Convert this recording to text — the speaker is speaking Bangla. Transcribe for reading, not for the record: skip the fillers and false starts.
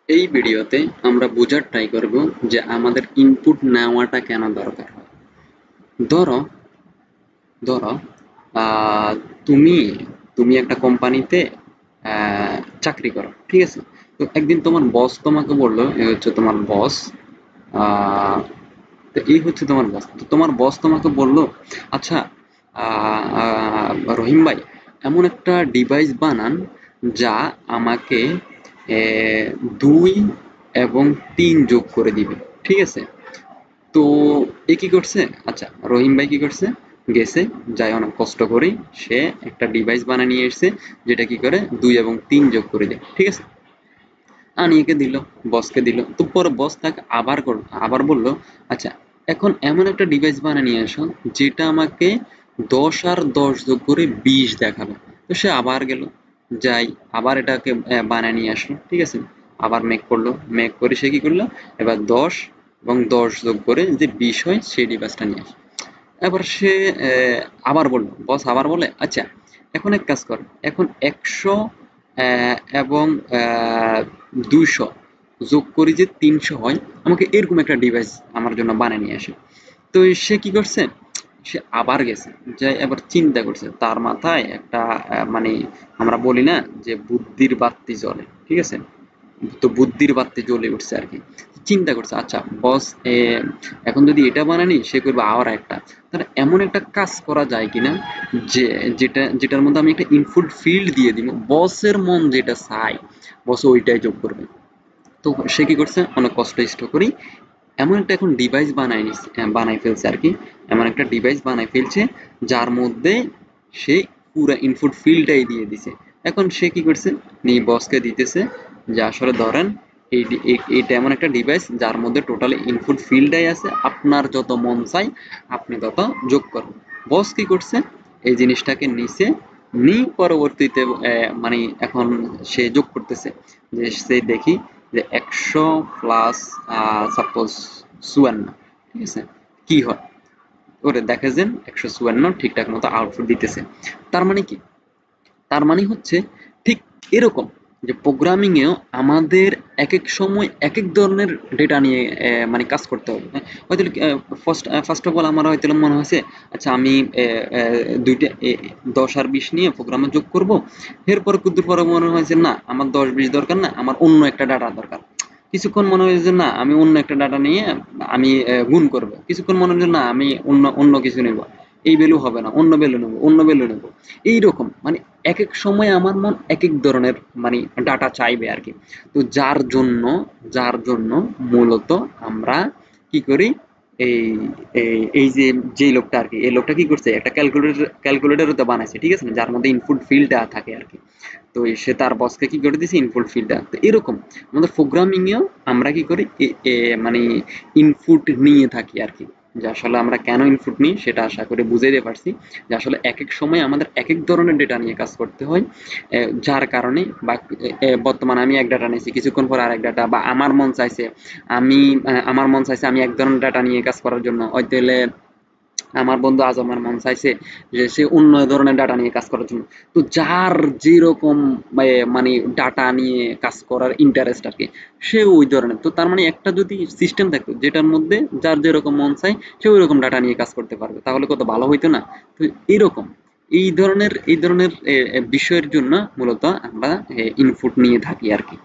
এই ভিডিওতে আমরা বোঝার ট্রাই করব যে আমাদের ইনপুট নেওয়াটা কেন দরকার হয়। ধরো ধরো আহ, তুমি তুমি একটা কোম্পানিতে চাকরি করো, ঠিক আছে? তো একদিন তোমার বস তোমাকে বললো, এই হচ্ছে তোমার বস। তো এই হচ্ছে তোমার বস, তো তোমার বস তোমাকে বললো, আচ্ছা, আহ, আহ, রহিম ভাই, এমন একটা ডিভাইস বানান যা আমাকে 2 এবং 3 যোগ করে দিবে, ঠিক আছে? তো এ কি করছে? আচ্ছা, রহিম ভাই কি করছে? গেছে, যাই অনেক কষ্ট করে সে একটা ডিভাইস বানিয়ে নিয়ে এসেছে, যেটা কি করে 2 এবং 3 যোগ করে দেয়, ঠিক আছে? আনিয়েকে দিল, বসকে দিল। তো পরে বস তাকে আবার বলল, আচ্ছা, এখন এমন একটা ডিভাইস বানিয়ে নিয়ে আসো যেটা আমাকে 10 আর 10 যোগ করে 20 দেখাবে। তো সে আবার গেল, যাই আবার এটাকে বানিয়ে নিয়ে আসলো, ঠিক আছে? আবার মেক করলো, মেক করে সে কি করলো, এবার 10 এবং 10 যোগ করে যে 20 হয় সেই ডিভাইসটা নিয়ে আসে। এবার সে আবার বলল, বস আবার বলে, আচ্ছা, এখন এক কাজ কর, এখন 100 এবং 200 যোগ করি যে 300 হয়, আমাকে এরকম একটা ডিভাইস আমার জন্য বানিয়ে নিয়ে আসে। তো সে কি করছে? সে আবার গেছে, যে এবার চিন্তা করছে, তার মাথায় একটা মানে আমরা বলি না যে বুদ্ধির বাত্তি জ্বলে, ঠিক আছে? তো বুদ্ধির বাত্তি জ্বলে উঠছে আর কি। চিন্তা করছে, আচ্ছা বস, এখন যদি এটা বানানি, সে করবে আর একটা, তাহলে এমন একটা কাজ করা যায় কিনা যে যেটার মধ্যে আমি একটা ইনপুট ফিল্ড দিয়ে দিব, বসের মন যেটা চায় বস ওইটাই যোগ করবে। তো সে কি করছে, অনেক কষ্ট করি এমন একটা এখন ডিভাইস বানাই ফেলছে আর কি। এমন একটা ডিভাইস বানাই ফেলছে যার মধ্যে সে পুরো ইনপুট ফিল্ডটাই দিয়ে দিছে। এখন সে কি করছে, নি বসকে দিতেছে যে আসলে ধরেন এইটা এমন একটা ডিভাইস যার মধ্যে টোটালি ইনপুট ফিল্ডটাই আছে, আপনার যত মন চাই আপনি তত যোগ করুন। বস কি করছে, এই জিনিসটাকে নিছে, পরবর্তীতে মানে এখন সে যোগ করতেছে, যে সে দেখি যে 100 প্লাস সাপোজ 54, ঠিক আছে? কি হয়? ওরে দেখে যে 154 ঠিকঠাক মতো আউটপুট দিতেছে। তার মানে কি? তার মানে হচ্ছে ঠিক এরকম, যে প্রোগ্রামিং এও আমাদের এক এক সময় এক এক ধরনের ডেটা নিয়ে মানে কাজ করতে হবে, হ্যাঁ? হয়তো ফার্স্ট অফ অল আমার হয়তো মনে হয়েছে, আচ্ছা আমি দুইটা 10 আর 20 নিয়ে প্রোগ্রামে যোগ করব। এরপর কুদ্দুর পরে মনে হয়েছে না, আমার 10 20 দরকার না, আমার অন্য একটা ডাটা দরকার। কিছুক্ষণ মনে হয়েছে যে না, আমি অন্য একটা ডাটা নিয়ে আমি গুণ করব। কিছুক্ষণ মনে হচ্ছে না, আমি অন্য অন্য কিছু নেব, এই ভ্যালু হবে না, অন্য ভ্যালু নেব, অন্য ভ্যালু নেব। এইরকম মানে একেক সময় আমার মন একেক ধরনের মানে ডাটা চাইবে আর কি। তো যার জন্য মূলত আমরা কি করি, এই এই যে যেই লোকটা আর কি, এই লোকটা কি করছে, একটা ক্যালকুলেটর তো বানাইছে, ঠিক আছে না, যার মধ্যে ইনপুট ফিল্ডটা থাকে আর কি। তো সে তার বসকে কি করে দিছে, ইনপুট ফিল্ডটা। তো এরকম আমাদের প্রোগ্রামিং এও আমরা কি করি, মানে ইনপুট নিয়ে থাকি আর কি। যে আসলে আমরা কেন ইনপুট নিই সেটা আশা করি বুঝাইতে পারছি, যে আসলে এক এক সময় আমাদের এক এক ধরনের ডেটা নিয়ে কাজ করতে হয়। যার কারণে বা বর্তমানে আমি এক ডাটা নিয়েছি, কিছুক্ষণ পর আরেক ডাটা, বা আমার মন চাইছে আমি এক ধরনের ডাটা নিয়ে কাজ করার জন্য, হয়তো আমার বন্ধু আজমের মন চাইছে যে সে অন্য ধরনের ডাটা নিয়ে কাজ করার জন্য। তো যার যেরকম মানে ডাটা নিয়ে কাজ করার ইন্টারেস্ট আর কি, সে ওই ধরনের। তো তার মানে একটা যদি সিস্টেম থাকতো যেটার মধ্যে যার যেরকম মন চায় সে ওই রকম ডাটা নিয়ে কাজ করতে পারবে, তাহলে কত ভালো হইতো না? তো এইরকম এই ধরনের বিষয়ের জন্য মূলত আমরা ইনপুট নিয়ে থাকি আর কি।